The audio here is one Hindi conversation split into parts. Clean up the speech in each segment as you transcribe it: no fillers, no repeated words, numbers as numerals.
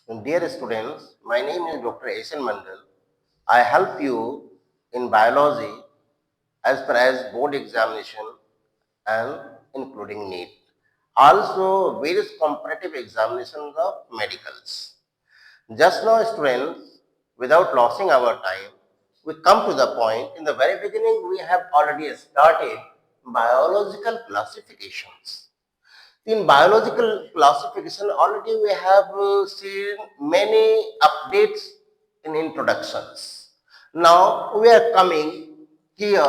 Dear students, my name is Dr. Asen Mandal. I help you in biology as per as board examination and including NEET. Also various competitive examinations of medicals. Just now students, without losing our time, we come to the point. In the very beginning, we have already started biological classifications. In biological classification, already we have seen many updates in introductions. Now we are coming here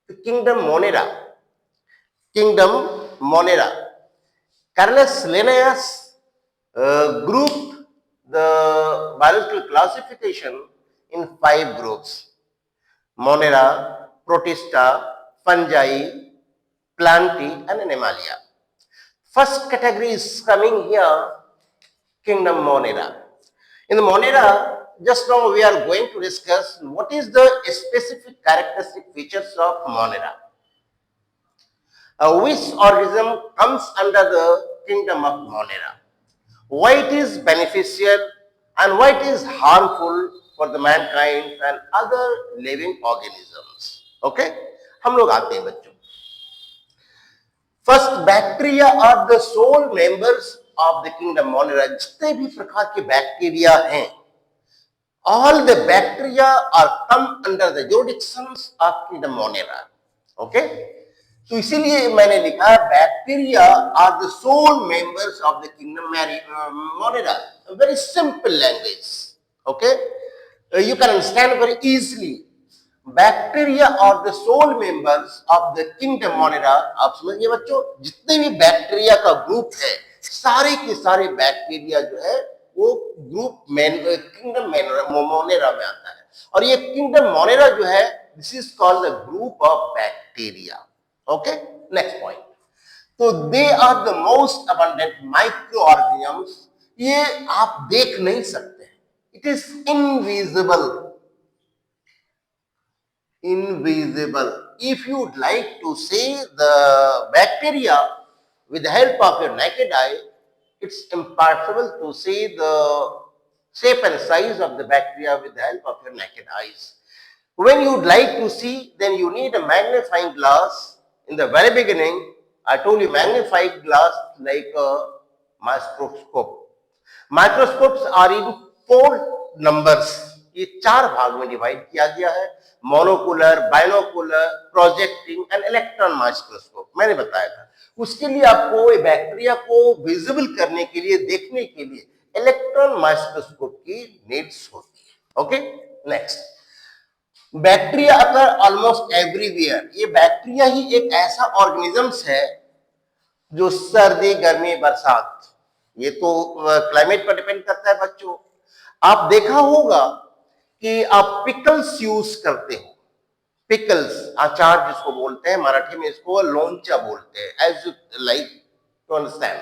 to kingdom Monera. Kingdom Monera. Carlos Linnaeus grouped the biological classification in 5 groups: Monera, Protista, Fungi, Plantae, and Animalia. First category is coming here, kingdom Monera. In the Monera, just now we are going to discuss what is the specific characteristic features of Monera. Which organism comes under the kingdom of Monera? Why it is beneficial and why it is harmful for the mankind and other living organisms. Okay? हम लोग आते हैं बच्चों. First, bacteria are the sole members of the kingdom Monera. जितने भी प्रकार के बैक्टीरिया हैं, all the bacteria are come under the jurisdictions of kingdom Monera. Okay? तो इसीलिए मैंने लिखा bacteria are the sole members of the kingdom Monera. Very simple language. Okay? You can understand very easily. Bacteria और the sole members of the kingdom Monera. आप समझिए बच्चों, जितने भी बैक्टीरिया का ग्रुप है, सारे के सारे बैक्टीरिया जो है वो ग्रुप किंगडम Monera में आता है. और ये किंगडम Monera जो है, this is called the group of bacteria. Okay, next point. तो they are the most abundant microorganisms. ये आप देख नहीं सकते हैं. It is invisible. Invisible. If you would like to see the bacteria with the help of your naked eye, it's impossible to see the shape and size of the bacteria with the help of your naked eyes. When you would like to see, then you need a magnifying glass. In the very beginning, I told you magnifying glass like a microscope. Microscopes are in 4 numbers. ये 4 भाग में डिवाइड किया गया है: monocular, binocular, projecting and electron microscope. मैंने बताया था. उसके लिए आपको बैक्टीरिया को विजिबल करने के लिए, देखने के लिए इलेक्ट्रॉन माइक्रोस्कोप की नीड्स होती है. Okay, next. बैक्टीरिया अगर ऑलमोस्ट एवरीवेयर. ये बैक्टीरिया ही एक ऐसा ऑर्गेनिजम्स है जो सर्दी, गर्मी, बरसात, ये तो क्लाइमेट पर डिपेंड करता है बच्चों. आप देखा होगा कि आप पिकल्स यूज करते हो. पिकल्स, अचार जिसको बोलते हैं, मराठी में इसको लोंचा बोलते हैं. As you like to understand.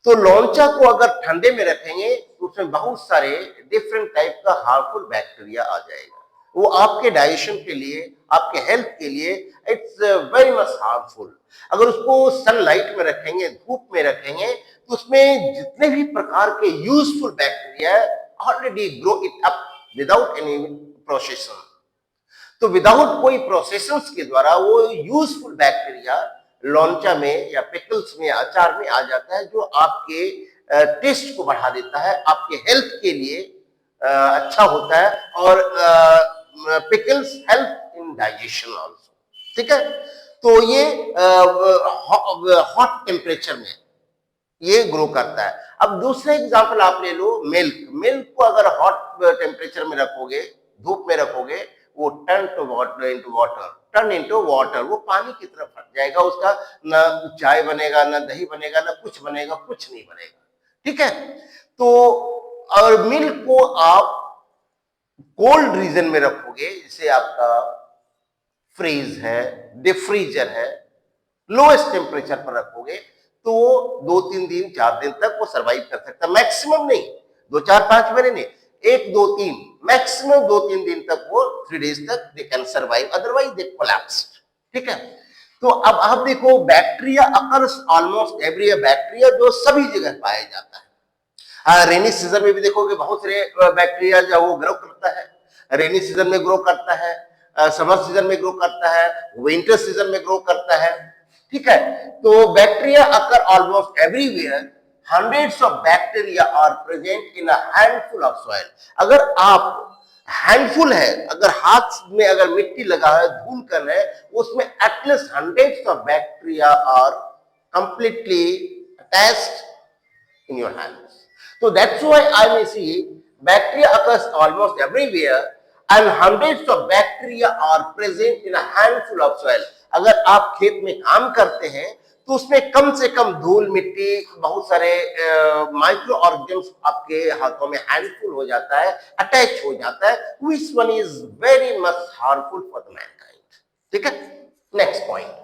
तो लोंचा को अगर ठंडे में रखेंगे तो उसमें बहुत सारे डिफरेंट टाइप का हार्मफुल बैक्टीरिया आ जाएगा. वो आपके डाइजेशन के लिए, आपके हेल्थ के लिए इट्स वेरी मच हार्मफुल. अगर उसको सनलाइट में रखेंगे, धूप में रखेंगे, तो उसमें जितने भी प्रकार के useful bacteria already grow it up without any प्रोसेसन. तो विदाउट कोई प्रोसेसंस के द्वारा वो यूजफुल बैक्टीरिया लौंचा में या पिकल्स में, अचार में आ जाता है, जो आपके टेस्ट को बढ़ा देता है, आपके हेल्थ के लिए अच्छा होता है. और pickles help in digestion also. ठीक है. तो ये हॉट टेम्परेचर में ये ग्रो करता है. अब दूसरा एग्जांपल आप ले लो, मिल्क. मिल्क को अगर हॉट टेम्परेचर में रखोगे, धूप में रखोगे, वो टर्न इनटू वाटर, वो पानी की तरफ हट जाएगा. उसका ना चाय बनेगा, ना दही बनेगा, ना कुछ बनेगा, कुछ नहीं बनेगा. ठीक है. तो और मिल्क को आप कोल्ड रीजन में रखोगे, जैसे आपका फ्रीज है, डिफ्रीजर है, लोएस्ट टेम्परेचर पर रखोगे, तो 2-3 दिन, 4 दिन तक वो सरवाइव कर सकता है. मैक्सिमम नहीं, 2-4-5 महीने नहीं, 1-2-3, मैक्सिमम 2-3 दिन तक, वो 3 डेज तक they can survive, otherwise they collapsed. ठीक है. तो अब आप देखो, bacteria occurs almost everywhere. Bacteria जो सभी जगह पाया जाता है. रेनी सीजन में भी देखोगे बहुत सारे बैक्टीरिया जो वो ग्रो करता है, रेनी सीजन में ग्रो करता है, समर सीजन में ग्रो करता है, विंटर सीजन में ग्रो करता है, ठीक है। तो bacteria occur almost everywhere, hundreds of bacteria are present in a handful of soil. अगर आप हैंडफुल है, अगर हाथ में अगर मिट्टी लगा है, धूल कर है, उसमें at least hundreds of bacteria are completely attached in your hands. So that's why I may see bacteria occurs almost everywhere and hundreds of bacteria are present in a handful of soil. अगर आप खेत में काम करते हैं तो उसमें कम से कम धूल मिट्टी बहुत सारे माइक्रो ऑर्गेनिज्म आपके हाथों में हैंडफुल हो जाता है, अटैच हो जाता है, which one is very much harmful for the mankind. ठीक है, नेक्स्ट पॉइंट।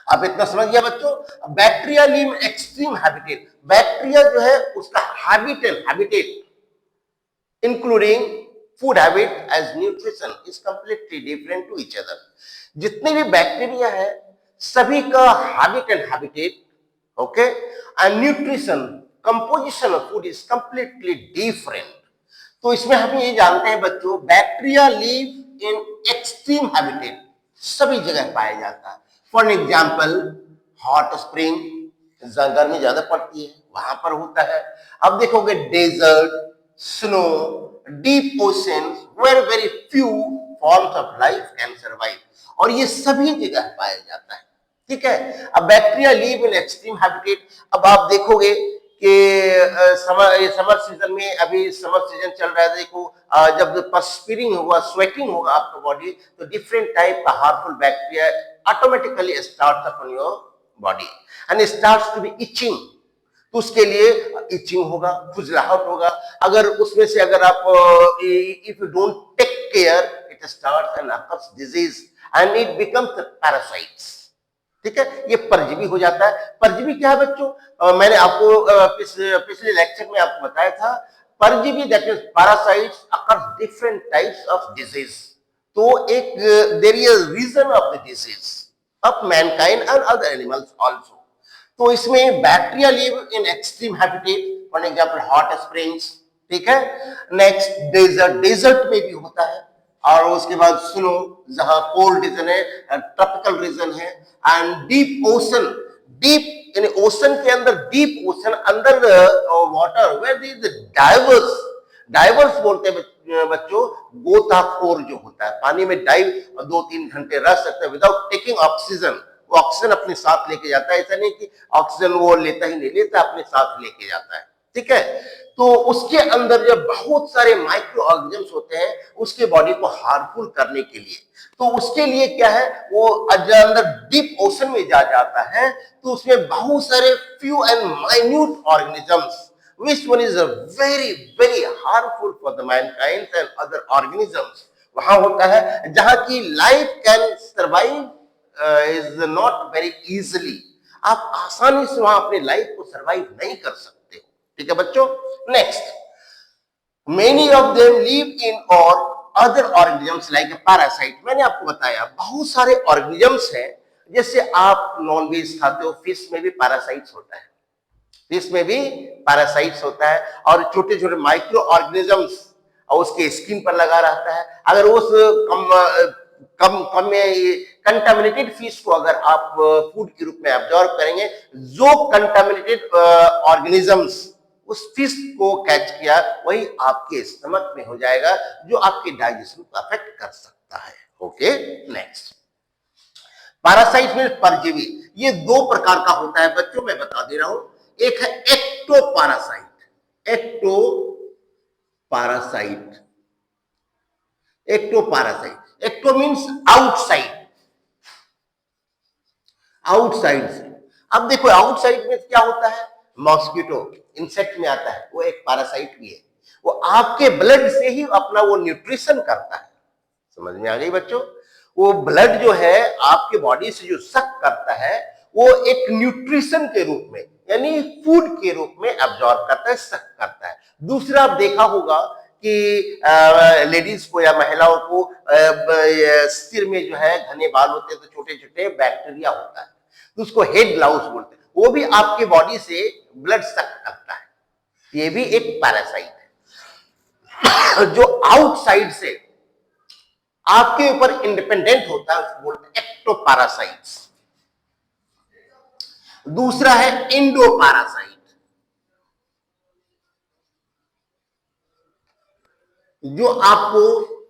अब इतना समझ गया बच्चों। Bacteria live in extreme habitat. Bacteria जो है उसका habitat including food habit as nutrition is completely different to each other. जितने भी बैक्टीरिया है सभी का habit and habitat, okay, and nutrition composition of food is completely different. तो इसमें हम ये जानते हैं बच्चों, bacteria live in extreme habitat, सभी जगह पाया जाता है। फॉर एग्जाम्पल हॉट स्प्रिंग, गर्मी ज्यादा पड़ती है वहां पर होता है। अब देखोगे desert, snow, deep ocean where very few forms of life can survive, और ये सभी जगह पाया जाता है, ठीक है। अब bacteria live in extreme habitat. अब आप देखोगे कि समर सीजन में, अभी समर सीजन चल रहा है, देखो जब पर्स्पिरिंग होगा, स्वेटिंग होगा आपका बॉडी, तो डिफरेंट टाइप का harmful bacteria automatically starts upon your body and starts to be itching. तो उसके लिए इचिंग होगा, खुजलाहट होगा। अगर उसमें से अगर आप if you don't take care, it starts an occurs disease and it becomes parasites, ठीक है। ये परजीवी हो जाता है। परजीवी क्या है बच्चों? मैंने आपको पिछले लेक्चर में आपको बताया था, परजीवी that is parasites occur different types of disease. तो एक there is reason of the disease of mankind and other animals also. तो इसमें bacteria live in extreme habitat, for example hot springs, ठीक है। नेक्स्ट डेजर्ट, डेजर्ट में भी होता है। और उसके बाद स्नो, जहां कोल्ड रीजन है, ट्रॉपिकल रीजन है, एंड डीप ओशन, डीप यानी ओशन के अंदर, डीप ओशन अंदर water where there is divers, divers बोलते हैं बच्चों, गोताखोर जो होता है, पानी में डाइव 2-3 घंटे रह सकता है विदाउट टेकिंग ऑक्सीजन। वो ऑक्सीजन अपने साथ लेके जाता है, ऐसा नहीं कि ऑक्सीजन वो लेता ही नहीं, लेता अपने साथ लेके जाता है, ठीक है। तो उसके अंदर जब बहुत सारे माइक्रो ऑर्गेनिजम्स होते हैं उसके बॉडी को हार्मफुल करने के लिए, तो उसके लिए क्या है, वो अंदर डीप ओशन में जा जाता है, तो उसमें बहुत सारे few and minute organisms, which one is a very harmful for the mankind and other organisms, वहां होता है जहां की life can survive is not very easily. आप आसानी से वहां अपनी लाइफ को सर्वाइव नहीं कर सकते हो, ठीक है बच्चों। Next, many of them live in or other organisms like a parasite. मैंने आपको बताया बहुत सारे ऑर्गेनिजम्स हैं, जैसे आप नॉनवेज खाते हो, फिश में भी पैरासाइट्स होता है, फिश में भी पैरासाइट्स होता है, और छोटे छोटे माइक्रो ऑर्गेनिजम्स और उसके स्किन पर लगा रहता है। अगर उस कम में कंटामिनेटेड फिश को अगर आप फूड के रूप में ऑब्जर्व करेंगे, जो कंटामिनेटेड ऑर्गेनिजम्स उस फिश को कैच किया वही आपके स्टमक में हो जाएगा, जो आपके डाइजेशन को अफेक्ट कर सकता है। ओके, नेक्स्ट, पैरासाइट में परजीवी, ये 2 प्रकार का होता है बच्चों, मैं बता दे रहा हूं। एक है ectoparasite, ectoparasite, ectoparasite, ecto means outside, outside से। अब देखो आउटसाइड में क्या होता है, मॉस्किटो इंसेक्ट में आता है, वो एक पैरासाइट भी है, वो आपके ब्लड से ही अपना वो न्यूट्रिशन करता है। समझ में आ गई बच्चों? वो ब्लड जो है आपके बॉडी से जो सक करता है, वो एक न्यूट्रिशन के रूप में यानी फूड के रूप में एब्जॉर्ब करता है, सक करता है। दूसरा आप देखा होगा कि लेडीज को या महिलाओं को सिर में जो है घने बाल होते हैं, तो छोटे छोटे बैक्टीरिया होता है, तो उसको हेड ग्लाउस बोलते हैं, वो भी आपके बॉडी से ब्लड सक करता है। ये भी एक पैरासाइट है जो आउटसाइड से आपके ऊपर इंडिपेंडेंट होता है, उसको बोलते हैं एक्टोपैरासाइट्स। दूसरा है इंडोपैरासाइट, जो आपको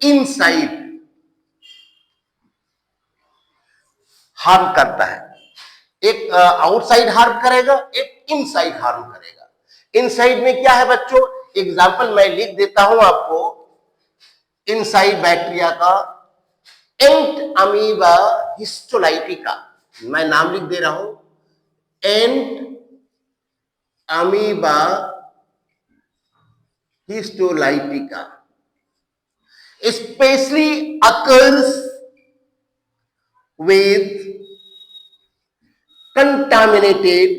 इनसाइड हार्म करता है। एक आउटसाइड हार्म करेगा, एक इनसाइड हार्म करेगा। इनसाइड में क्या है बच्चों, एग्जांपल मैं लिख देता हूं आपको इनसाइड बैक्टीरिया का, एंट अमीबा हिस्टोलाइटिका। मैं नाम लिख दे रहा हूं, entamoeba histolytica especially occurs with contaminated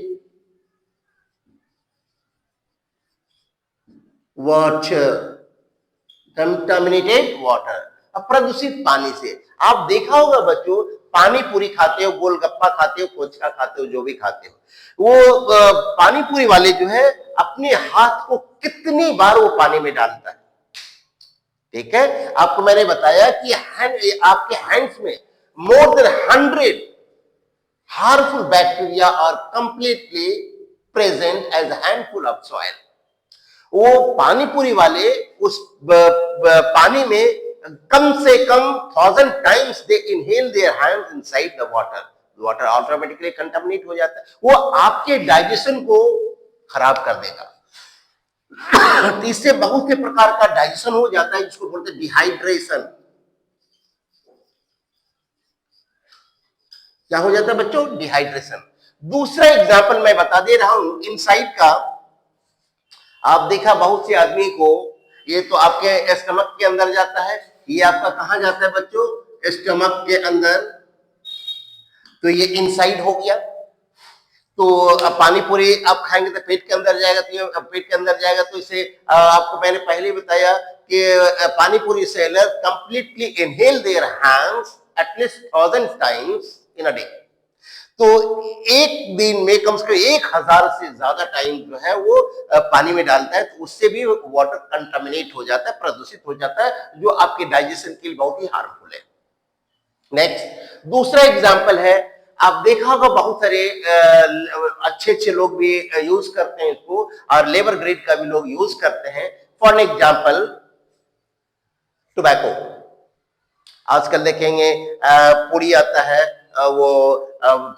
water, contaminated water, प्रदूषित पानी से। आप देखा होगा बच्चों, पानी पूरी खाते हो, गोलगप्पा खाते हो, कोचका खाते हो, जो भी खाते हो, वो पानी पूरी वाले जो है अपने हाथ को कितनी बार वो पानी में डालता है। ठीक है, आपको मैंने बताया कि आपके हैंड्स में more than 100 harmful bacteria are completely present as handful of soil. वो पानीपुरी वाले उस पानी में कम से कम 1000 times they inhale their hands inside the water, water automatically contaminate हो जाता है, वो आपके डाइजेशन को खराब कर देगा। तो इससे बहुत से प्रकार का डाइजेशन हो जाता है, जिसको बोलते हैं डिहाइड्रेशन। क्या हो जाता है बच्चों, डिहाइड्रेशन। दूसरा एग्जाम्पल मैं बता दे रहा हूं इनसाइड का। आप देखा बहुत से आदमी को, ये तो आपके स्टमक के अंदर जाता है, ये आपका कहां जाता है बच्चों, स्टमक के अंदर, तो ये इनसाइड हो गया। तो पानी पूरी आप खाएंगे तो पेट के अंदर जाएगा, तो ये पेट के अंदर जाएगा, तो इसे आपको मैंने पहले बताया कि पानी पूरी seller completely inhale their hands at least 1000 times in a day. तो एक दिन में कम से कम 1000 से ज्यादा टाइम जो है वो पानी में डालता है, तो उससे भी वाटर कंटामिनेट हो जाता है, प्रदूषित हो जाता है, जो आपके डाइजेशन के लिए बहुत ही हार्मफुल है। नेक्स्ट, दूसरा एग्जांपल है, आप देखा होगा बहुत सारे अच्छे अच्छे लोग भी यूज करते हैं इसको, और लेबर ग्रेड का भी लोग यूज करते हैं। For example tobacco. आजकल देखेंगे पुड़ी आता है, वो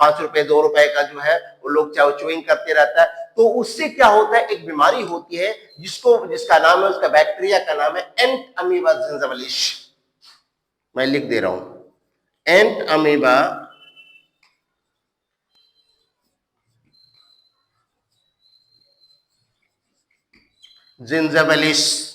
5 रुपए 2 रुपए का जो है वो लोग चाहे च्युइंग करते रहता है, तो उससे क्या होता है, एक बीमारी होती है जिसका नाम है, उसका बैक्टीरिया का नाम है एंट अमीबा जिंजिबलिस। मैं लिख दे रहा हूं, एंट अमीबा जिंजिबलिस।